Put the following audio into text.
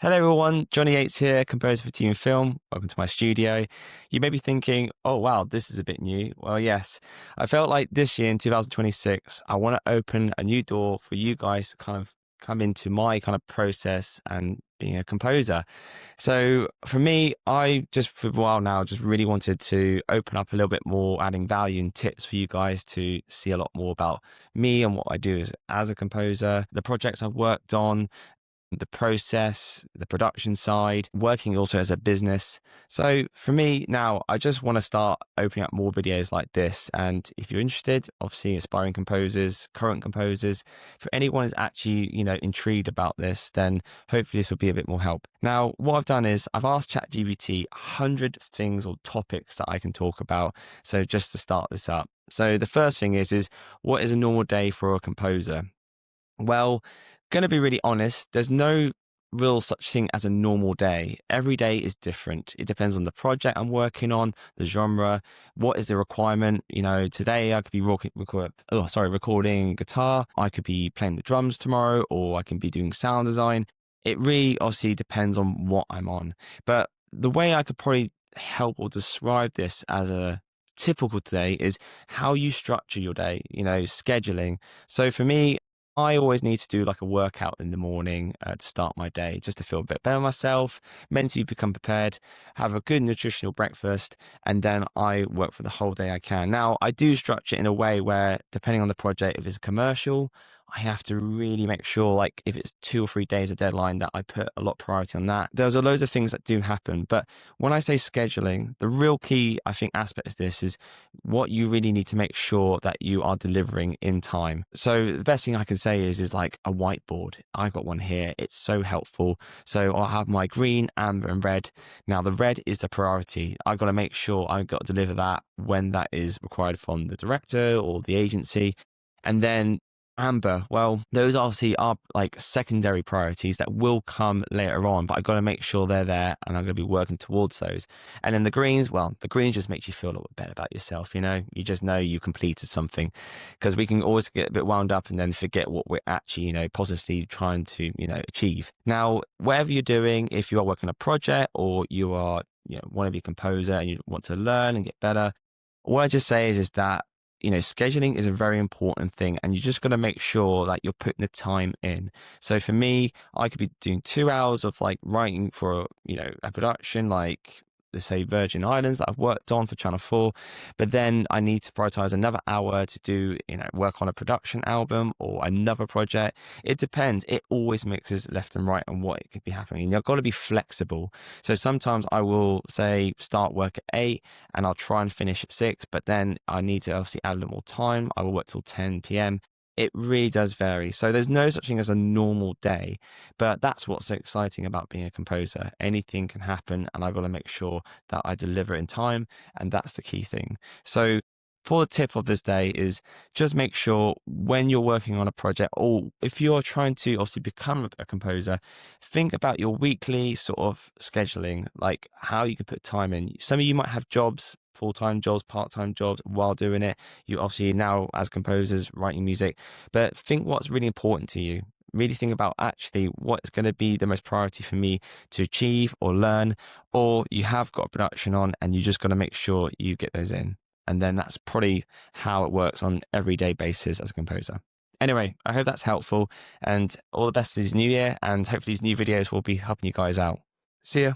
Hello everyone, Johnny Yates here, composer for Team Film. Welcome to my studio. You may be thinking, oh wow, this is a bit new. Well, yes, I felt like this year in 2026, I want to open a new door for you guys to kind of come into my kind of process and being a composer. So for me, I just for a while now just really wanted to open up a little bit more, adding value and tips for you guys to see a lot more about me and what I do as a composer, the projects I've worked on, the process, the production side, working also as a business. So for me now, I just want to start opening up more videos like this. And if you're interested, obviously aspiring composers, current composers, for anyone who's actually, intrigued about this, then hopefully this will be a bit more help. Now, what I've done is I've asked ChatGPT 100 things or topics that I can talk about. So just to start this up. So the first thing is what is a normal day for a composer? Well, going to be really honest, there's no real such thing as a normal day. Every day is different. It depends on the project I'm working on, the genre, what is the requirement. Today I could be recording guitar. I could be playing the drums tomorrow, or I can be doing sound design. It really obviously depends on what I'm on. But the way I could probably help or describe this as a typical day is how you structure your day, scheduling. So for me, I always need to do like a workout in the morning to start my day, just to feel a bit better myself, mentally become prepared, have a good nutritional breakfast, and then I work for the whole day I can. Now, I do structure it in a way where, depending on the project, if it's a commercial, I have to really make sure, like if it's 2 or 3 days of deadline, that I put a lot of priority on that. There's a loads of things that do happen, but when I say scheduling, the real key, I think, aspect of this is what you really need to make sure that you are delivering in time. So the best thing I can say is like a whiteboard. I've got one here. It's so helpful. So I'll have my green, amber, and red. Now the red is the priority. I've got to make sure I've got to deliver that when that is required from the director or the agency. And then amber, well, those obviously are like secondary priorities that will come later on, but I've got to make sure they're there and I'm going to be working towards those. And then the greens, well, the greens just makes you feel a little bit better about yourself. You just know you completed something, because we can always get a bit wound up and then forget what we're actually, positively trying to, achieve. Now, whatever you're doing, if you are working on a project or you are, want to be a composer and you want to learn and get better, what I just say is that scheduling is a very important thing, and you just got to make sure that you're putting the time in. So for me, I could be doing 2 hours of like writing for, a production, like let's say Virgin Islands that I've worked on for Channel 4, but then I need to prioritize another hour to do, work on a production album or another project. It depends. It always mixes left and right on what it could be happening. You've got to be flexible. So sometimes I will say start work at 8 and I'll try and finish at 6, but then I need to obviously add a little more time. I will work till 10 p.m. It really does vary. So there's no such thing as a normal day, but that's what's so exciting about being a composer. Anything can happen, and I've got to make sure that I deliver in time, and that's the key thing. So for the tip of this day is just make sure when you're working on a project, or if you're trying to obviously become a composer, think about your weekly sort of scheduling, like how you can put time in. Some of you might have jobs, full-time jobs, part-time jobs while doing it. You obviously now as composers writing music, but think what's really important to you. Really think about actually what's going to be the most priority for me to achieve or learn, or you have got a production on and you just got to make sure you get those in. And then that's probably how it works on everyday basis as a composer. Anyway, I hope that's helpful, and all the best to this new year, and hopefully these new videos will be helping you guys out. See ya.